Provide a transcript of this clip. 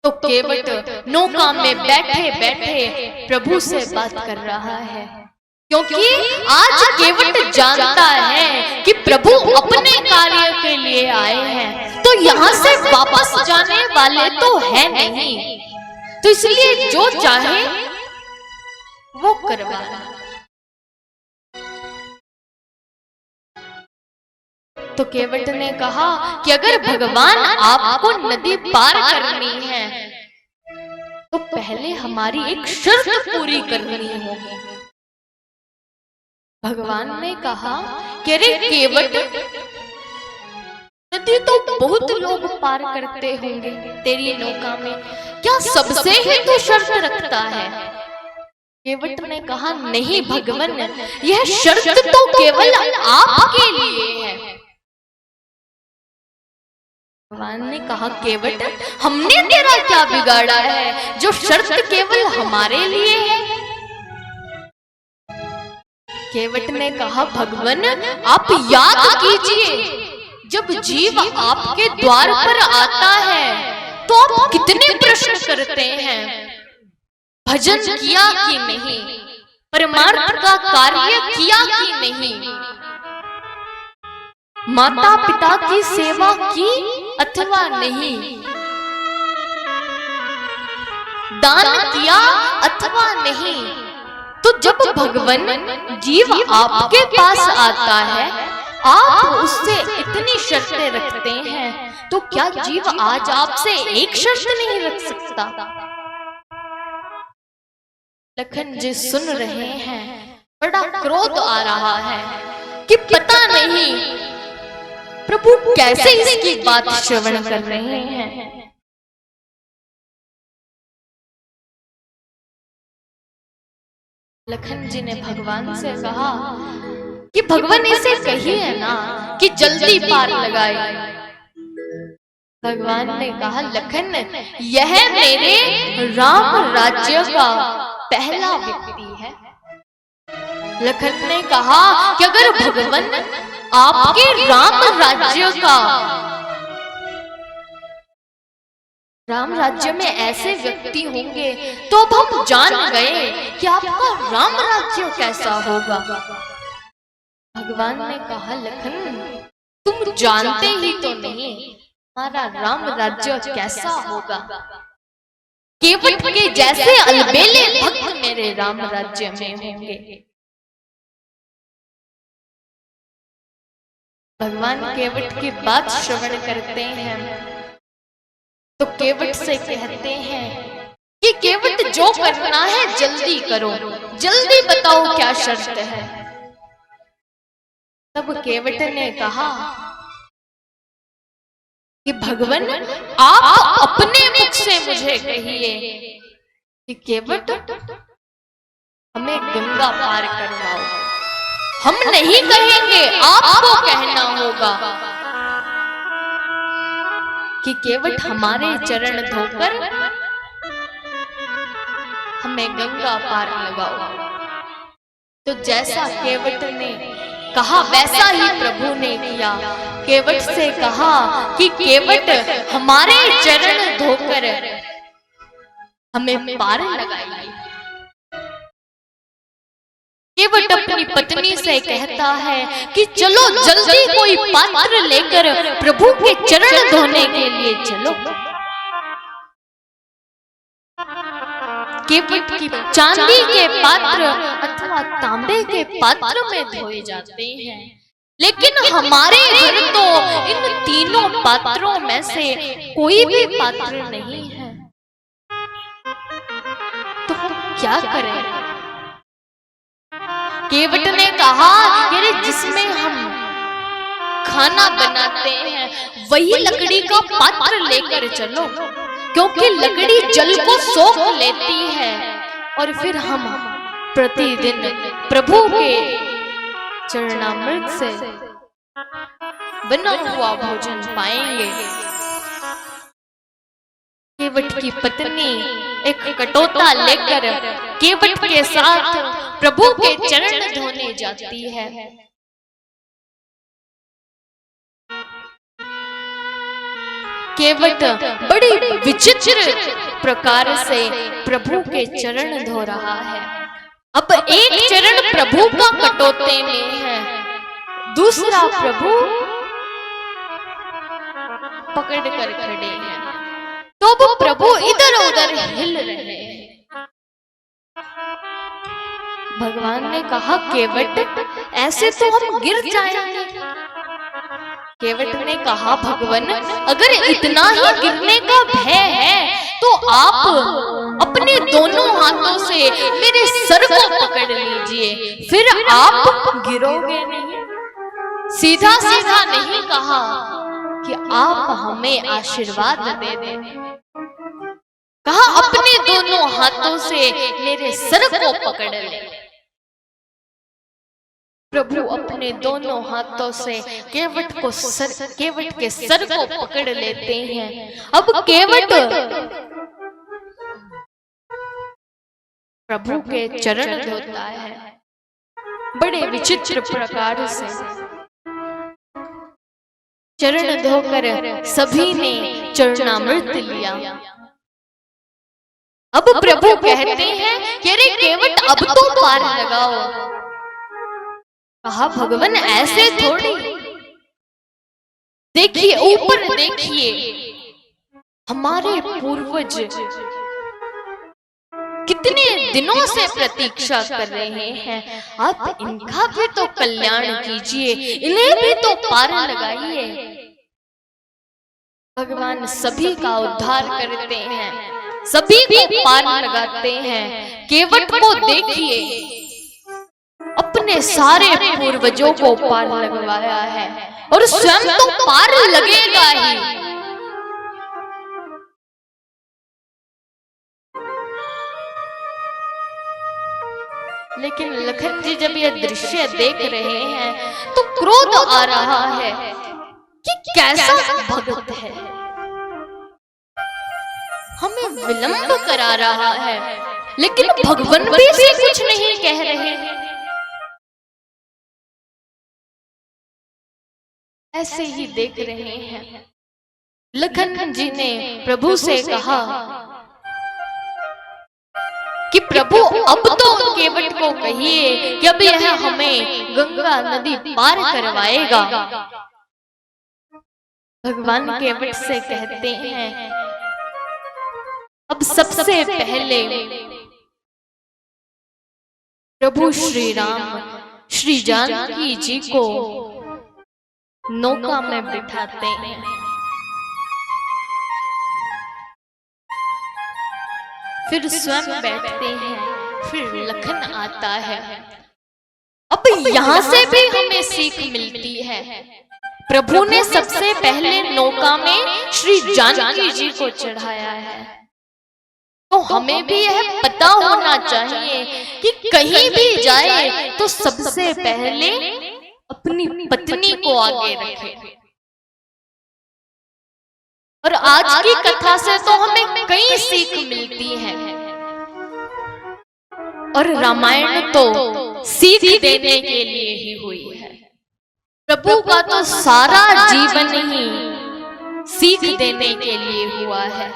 तो केवट नौका में बैठे बैठे प्रभु से बात कर रहा है, क्योंकि आज केवट जानता है कि प्रभु अपने कार्य के लिए आए हैं, तो यहाँ से वापस जाने वाले तो है नहीं, तो इसलिए जो चाहे वो करवाना। तो केवट ने कहा कि अगर भगवान आपको नदी पार करनी है तो पहले हमारी एक शर्त पूरी करनी होगी। भगवान ने कहा कि अरे केवट, नदी तो बहुत लोग पार करते होंगे तेरी नौका में, क्या सबसे ही तो शर्त रखता है? केवट ने कहा नहीं भगवान, यह शर्त तो केवल आपके लिए है। भगवान ने कहा केवट, हमने तेरा क्या बिगाड़ा है जो शर्त केवल हमारे लिए है? केवट ने कहा भगवान, आप याद कीजिए, जब जीव आपके द्वार पर आता है तो आप कितने प्रश्न करते हैं, भजन किया कि नहीं, परमार्थ का कार्य किया कि नहीं, माता पिता की सेवा की अथवा नहीं, दान किया अथवा नहीं। तो जब भगवान जीव आपके पास आता है, आप उससे इतनी शर्तें रखते हैं, तो क्या जीव आज आपसे एक शर्त नहीं रख सकता? लखन जी सुन रहे हैं, बड़ा क्रोध आ रहा है कि पता नहीं प्रभु कैसे इसकी बात श्रवण कर रहे हैं। लखन जी ने भगवान से कहा कि भगवान इसे कहिए ना कि जल्दी पार लगाए। भगवान ने कहा लखन, यह मेरे राम राज्य का पहला व्यक्ति है। लखन ने कहा कि अगर भगवान आपके राम राज्य में ऐसे व्यक्ति होंगे तो अब हम जान गए कि आपका राम राज्य कैसा होगा। भगवान ने कहा लखन, तुम जानते ही तो नहीं हमारा राम राज्य कैसा होगा। केवट के जैसे अलबेले भक्त मेरे राम राज्य में होंगे। भगवान केवट की बात श्रवण करते हैं तो केवट से कहते हैं कि केवट जो करना है जल्दी करो, जल्दी बताओ क्या शर्त है। तब केवट ने कहा कि भगवान आप अपने मुख से मुझे कहिए कि केवट हमें गंगा पार करवाओ। हम नहीं कहेंगे, आपको कहना होगा कि केवट हमारे चरण धोकर हमें गंगा पार लगाओ। तो जैसा केवट ने कहा वैसा ही प्रभु ने किया। केवट से कहा कि केवट हमारे चरण धोकर हमें पार लगाइए। केवट अपनी पत्नी से कहता है कि चलो जल्दी कोई पात्र लेकर प्रभु के चरण धोने के लिए चलो। केवट की चांदी के पात्र अथवा तांबे के पात्र में धोए जाते हैं, लेकिन हमारे घर तो इन तीनों पात्रों में से कोई भी पात्र नहीं है, तो क्या करें? केवट ने कहा कि जिसमें हम खाना बनाते हैं वही लकड़ी का पात्र लेकर चलो, क्योंकि लकड़ी जल को सोख लेती है और फिर हम प्रतिदिन प्रभु के चरणामृत से बना हुआ भोजन पाएंगे। केवट की पत्नी एक कटोता लेकर केवट के साथ प्रभु के चरण धोने जाती है। केवट बड़ी विचित्र प्रकार से प्रभु के चरण धो रहा है। अब एक चरण प्रभु का कटोते में है, दूसरा प्रभु पकड़ कर खड़े हैं, तो वो प्रभु इधर उधर हिल रहे हैं। भगवान ने कहा, केवट ऐसे तो हम गिर जाएंगे। केवट ने कहा, भगवान अगर इतना ही गिरने का भय है तो आप अपने दोनों हाथों से मेरे सर को पकड़ लीजिए, फिर आप गिरोगे नहीं। सीधा सीधा नहीं कहा कि आप हमें आशीर्वाद दे दें, कहा अपने दोनों हाथों से मेरे सर को पकड़ ले। प्रभु अपने दोनों हाथों से केवट के सर को पकड़ लेते हैं। अब केवट प्रभु के चरण धोता है बड़े विचित्र प्रकार से। चरण धोकर सभी ने चरणामृत लिया। अब प्रभु कहते हैं कि अरे केवट अब तो पार लगाओ। कहा, भगवान ऐसे थोड़ी, देखिए ऊपर देखिए, हमारे पूर्वज कितने दिनों से प्रतीक्षा कर रहे हैं, आप इनका भी तो कल्याण कीजिए, इन्हें भी तो पार लगाइए। भगवान सभी का उद्धार करते हैं, सभी को पार लगाते हैं। केवट को देखिए, अपने सारे पूर्वजों को पार लगवाया है और स्वयं तो पार लगेगा ही। लेकिन लखन जी जब यह दृश्य देख रहे हैं तो क्रोध आ रहा है कि कैसा भक्त है, हमें विलंब करा रहा है, लेकिन भगवान भी से कुछ नहीं कह रहे हैं। ऐसे ही देख रहे हैं। लखन जी ने प्रभु से कहा कि प्रभु अब तो केवट को कहिए कि अब यह हमें गंगा नदी पार करवाएगा। भगवान केवट से कहते हैं, अब सबसे पहले प्रभु श्री राम श्री जानकी जी को नौका में बिठाते हैं। फिर स्वयं बैठते हैं, फिर लखन आता है। अब यहाँ से भी हमें सीख मिलती है। प्रभु ने सबसे पहले नौका में श्री जानकी जी को चढ़ाया है, तो हमें भी यह पता होना चाहिए कि कहीं भी जाए तो सबसे पहले अपनी पत्नी को आगे रखे। और आज की कथा से तो हमें कई सीख मिलती है, और रामायण तो सीख देने के लिए ही हुई है। प्रभु का तो सारा जीवन ही सीख देने के लिए हुआ है।